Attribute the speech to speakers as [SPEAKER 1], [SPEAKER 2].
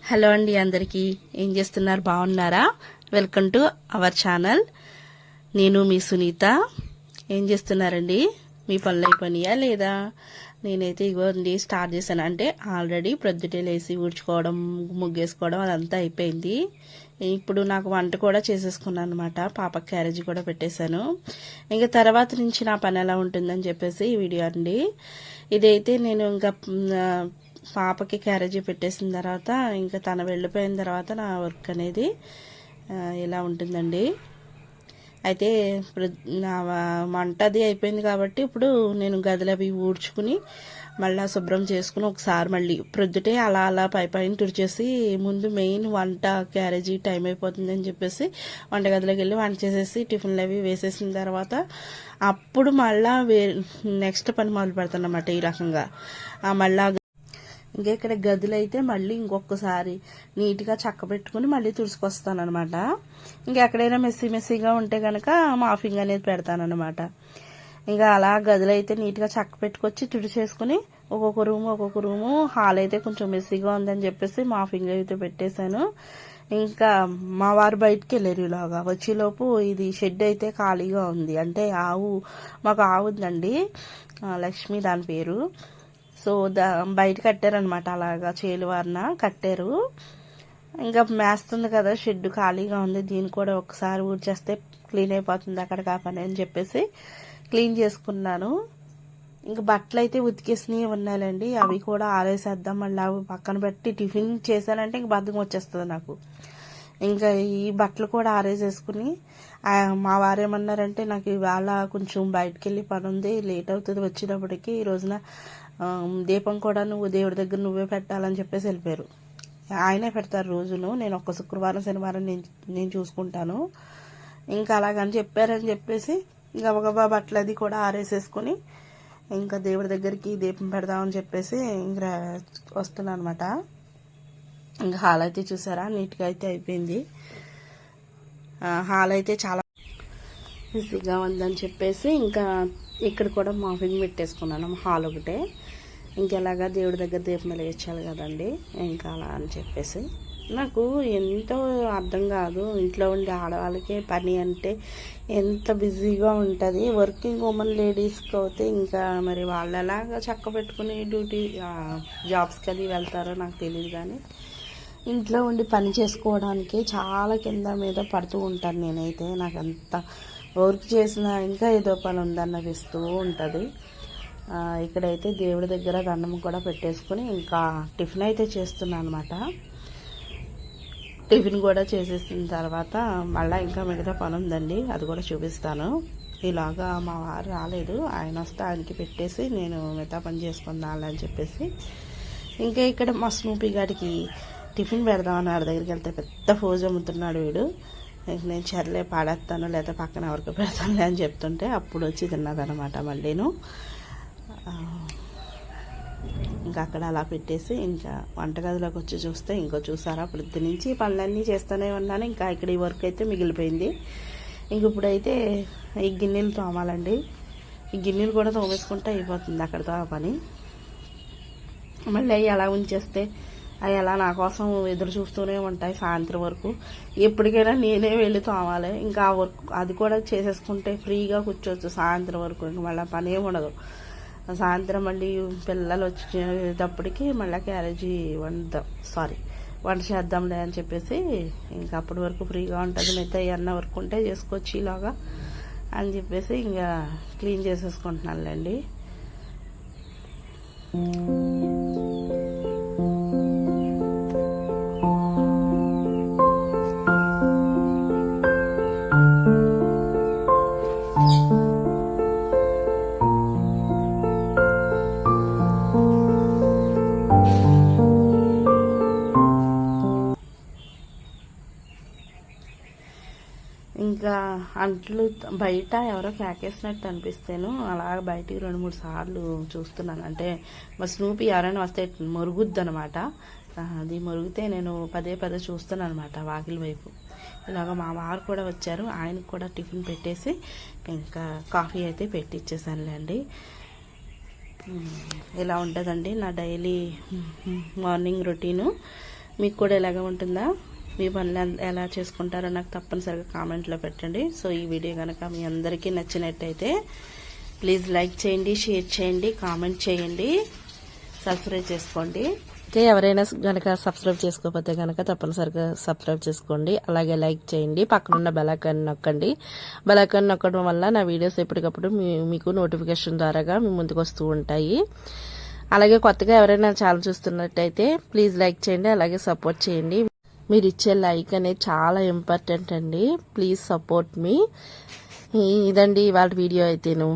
[SPEAKER 1] Hello అండి, అందరికీ ఏం చేస్తున్నారు? బాగున్నారా? Welcome to our channel. నేను మీ సునీత. ఏం చేస్తున్నారండి? మీ పనులు అయిపోయినాయా లేదా? నేనైతే ఇగోండి స్టార్ట్ చేశాను. అంటే ఆల్రెడీ ప్రొద్దుటే లేసి ఊడ్చుకోవడం, ముగ్గేసుకోవడం అదంతా అయిపోయింది. ఇప్పుడు నాకు వంట కూడా చేసేసుకున్నాను అనమాట. పాపకి క్యారేజీ కూడా పెట్టేశాను. ఇంకా తర్వాత నుంచి నా పని ఎలా ఉంటుందని చెప్పేసి ఈ వీడియో అండి. ఇదైతే నేను ఇంకా పాపకి క్యారేజీ పెట్టేసిన తర్వాత ఇంకా తను వెళ్ళిపోయిన తర్వాత నా వర్క్ అనేది ఇలా ఉంటుందండి. అయితే నా వంట అది అయిపోయింది కాబట్టి ఇప్పుడు నేను గదులు అవి ఊడ్చుకుని మళ్ళీ శుభ్రం చేసుకుని ఒకసారి మళ్ళీ ప్రొద్దుటే అలా అలా పైన తుడిచేసి ముందు మెయిన్ వంట క్యారేజీ టైం అయిపోతుందని చెప్పేసి వంటగదిలోకి వెళ్ళి వంట చేసేసి టిఫిన్లు అవి వేసేసిన తర్వాత అప్పుడు మళ్ళీ నెక్స్ట్ పని మొదలు పెడతాను అన్నమాట. ఈ రకంగా మళ్ళీ ఇంకా ఇక్కడ గదులు అయితే మళ్ళీ ఇంకొకసారి నీట్గా చక్క పెట్టుకుని మళ్ళీ తుడుచుకొస్తాను అనమాట. ఇంకా ఎక్కడైనా మెస్సీగా ఉంటే కనుక మాఫింగ్ అనేది పెడతానమాట. ఇంకా అలా గదులు అయితే నీట్గా చక్క పెట్టుకొచ్చి తుడిచేసుకుని ఒక్కొక్క రూము హాల్ అయితే కొంచెం మెస్సీగా ఉందని చెప్పేసి మాఫింగ్ అయితే పెట్టేశాను. ఇంకా మా వారు బయటికి వెళ్ళారు. ఇలాగా వచ్చేలోపు ఇది షెడ్ అయితే ఖాళీగా ఉంది. అంటే మాకు ఆవు ఉందండి, లక్ష్మి దాని పేరు. సో బయట కట్టారనమాట, అలాగా చేలువారిన కట్టారు. ఇంకా మేస్తుంది కదా, షెడ్ ఖాళీగా ఉంది, దీన్ని కూడా ఒకసారి ఊడ్చేస్తే క్లీన్ అయిపోతుంది అక్కడ కాపని అని చెప్పేసి క్లీన్ చేసుకున్నాను. ఇంకా బట్టలు అయితే ఉతికేసినవి ఉన్నాయండి, అవి కూడా ఆరేసేద్దాం. మళ్ళీ అవి పక్కన పెట్టి టిఫిన్ చేశానంటే ఇంక బద్ధకం వచ్చేస్తుంది నాకు. ఇంకా ఈ బట్టలు కూడా ఆరేసేసుకుని మా వారేమన్నారంటే, నాకు ఇవాళ కొంచెం బయటకు వెళ్ళి పని ఉంది, లేట్ అవుతుంది వచ్చేటప్పటికి, ఈ రోజున దీపం కూడా నువ్వు దేవుడి దగ్గర నువ్వే పెట్టాలని చెప్పేసి వెళ్ళిపోయారు. ఆయనే పెడతారు రోజును, నేను ఒక్క శుక్రవారం శనివారం నేను చూసుకుంటాను. ఇంకా అలాగని చెప్పారని చెప్పేసి గబగబా బట్టలు అది కూడా ఆరేసేసుకుని ఇంకా దేవుడి దగ్గరికి దీపం పెడదామని చెప్పేసి ఇంకా వస్తున్నాను అనమాట. ఇంకా హాల్ అయితే చూసారా నీట్గా అయితే అయిపోయింది. హాల్ అయితే చాలా ఈజీగా ఉందని చెప్పేసి ఇంకా ఇక్కడ కూడా మాఫింగ్ పెట్టేసుకున్నాను. హాల్ ఒకటే, ఇంకెలాగా దేవుడి దగ్గర దీపం వెలిగించాలి కదండి, ఇంకా అలా అని చెప్పేసి నాకు ఎంతో అర్థం కాదు. ఇంట్లో ఉండే ఆడవాళ్ళకి పని అంటే ఎంత బిజీగా ఉంటుంది. వర్కింగ్ ఉమెన్ లేడీస్కి అయితే ఇంకా మరి వాళ్ళు ఎలాగా చక్క పెట్టుకుని డ్యూటీ జాబ్స్కి అది వెళ్తారో నాకు తెలియదు. కానీ ఇంట్లో ఉండి పని చేసుకోవడానికి చాలా కింద మీద పడుతూ ఉంటాను నేనైతే. నాకు అంత వర్క్ చేసిన ఇంకా ఏదో పని ఉందన్నదిస్తూ ఉంటుంది. ఇక్కడైతే దేవుడి దగ్గర దండం కూడా పెట్టేసుకుని ఇంకా టిఫిన్ అయితే చేస్తున్నాను అనమాట. టిఫిన్ కూడా చేసేసిన తర్వాత మళ్ళీ ఇంకా మిగతా పని ఉందండి, అది కూడా చూపిస్తాను. ఇలాగా మా వారు రాలేదు, ఆయన వస్తే ఆయనకి పెట్టేసి నేను మిగతా పని చేసుకుందాం అని చెప్పేసి ఇంకా ఇక్కడ మా స్నూపీ గారికి టిఫిన్ పెడదామని వాడి దగ్గరికి వెళ్తే పెద్ద ఫోజు అమ్ముతున్నాడు వీడు. నేను చర్లే పాడేస్తాను లేదా పక్కన ఎవరికి పెడతానులే అని చెప్తుంటే అప్పుడు వచ్చి తిన్నదనమాట. మళ్ళీను ఇంకా అక్కడ అలా పెట్టేసి ఇంకా వంటగదిలోకి వచ్చి చూస్తే ఇంకో చూసారా ప్రొద్దు నుంచి పనులన్నీ చేస్తూనే ఉన్నాను. ఇంకా ఇక్కడ ఈ వర్క్ అయితే మిగిలిపోయింది. ఇంక ఇప్పుడైతే ఈ గిన్నెలు తోమాలండి. ఈ గిన్నెలు కూడా తోమేసుకుంటే అయిపోతుంది అక్కడితో ఆ పని. మళ్ళీ అవి అలా ఉంచేస్తే అవి అలా నా కోసం ఎదురు చూస్తూనే ఉంటాయి సాయంత్రం వరకు. ఎప్పటికైనా నేనే వెళ్ళి తోమాలి. ఇంకా ఆ వర్క్ అది కూడా చేసేసుకుంటే ఫ్రీగా కూర్చోవచ్చు సాయంత్రం వరకు. ఇంక మళ్ళీ పని ఏమి ఉండదు. సాయంత్రం మళ్ళీ పిల్లలు వచ్చేటప్పటికి మళ్ళీ క్యారేజీ వంట చేద్దాంలే అని చెప్పేసి ఇంకా అప్పటి వరకు ఫ్రీగా ఉంటుంది. మిగతా అన్న వర్క్ ఉంటే చేసుకోవచ్చు ఇలాగా అని చెప్పేసి ఇంకా క్లీన్ చేసేసుకుంటున్నానులేండి. ఇంకా అంట్లు బయట ఎవరో కేకేసినట్టు అనిపిస్తేను అలా బయటికి 2-3 సార్లు చూస్తున్నాను. అంటే మా స్నూపీ ఎవరైనా వస్తే మొరుగుద్ది అనమాట. అది మొరిగితే నేను పదే చూస్తున్నాను అనమాట వాకిలి వైపు. ఇలాగ మా వారు కూడా వచ్చారు, ఆయనకు కూడా టిఫిన్ పెట్టేసి ఇంకా కాఫీ అయితే పెట్టిచ్చేసానులేండి. ఇలా ఉంటుందండి నా డైలీ మార్నింగ్ రొటీను. మీకు కూడా ఇలాగ ఉంటుందా? మీ పనులు ఎలా చేసుకుంటారో నాకు తప్పనిసరిగా కామెంట్లో పెట్టండి. సో ఈ వీడియో కనుక మీ అందరికీ నచ్చినట్టయితే ప్లీజ్ లైక్ చేయండి, షేర్ చేయండి, కామెంట్ చేయండి, సబ్స్క్రైబ్ చేసుకోండి. అయితే ఎవరైనా కనుక సబ్స్క్రైబ్ చేసుకోకపోతే కనుక తప్పనిసరిగా సబ్స్క్రైబ్ చేసుకోండి. అలాగే లైక్ చేయండి, పక్కనున్న బెల్ ఐకాన్ నొక్కండి. బెల్ ఐకాన్ నొక్కడం వల్ల నా వీడియోస్ ఎప్పటికప్పుడు మీకు నోటిఫికేషన్ ద్వారాగా మీ ముందుకు వస్తూ ఉంటాయి. అలాగే కొత్తగా ఎవరైనా ఛానల్ చూస్తున్నట్టయితే ప్లీజ్ లైక్ చేయండి, అలాగే సపోర్ట్ చేయండి. మీరు ఇచ్చే లైక్ అనేది చాలా ఇంపార్టెంట్ అండి. ప్లీజ్ సపోర్ట్ మీ. ఇదండి ఇవాళ వీడియో అయితేను.